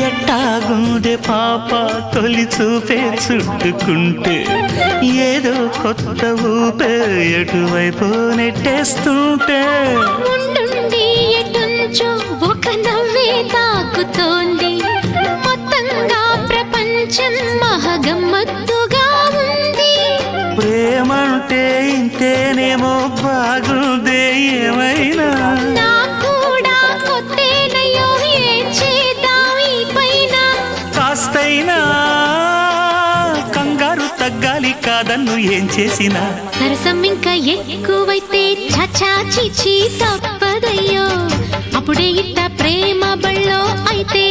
ఎట్టాగుందే పాప తొలి చూపే చుట్టుకుంటే ఏదో కొత్త ఊపే ఎటువైపు నెట్టేస్తుంటే ఉండుండి ఎటుంచో ఒక నవ్వే తాకుతోంది మొత్తంగా ప్రపంచం మహగమ్మత్తుగా ఉంది ప్రేమంటే ఇంతేనేమో బాగుందే ఏమైనా కూడా కొత్తేనయ్యో ఏం చేద్దాం ఈ పైన కాస్తైనా కంగారు తగ్గాలి కాదన్ను ఏం చేసినా సరసం ఇంకా ఎక్కువైతే చచా చిచి తప్పదయ్యో అప్పుడే ఇట్ట ప్రేమ బళ్ళో అయితే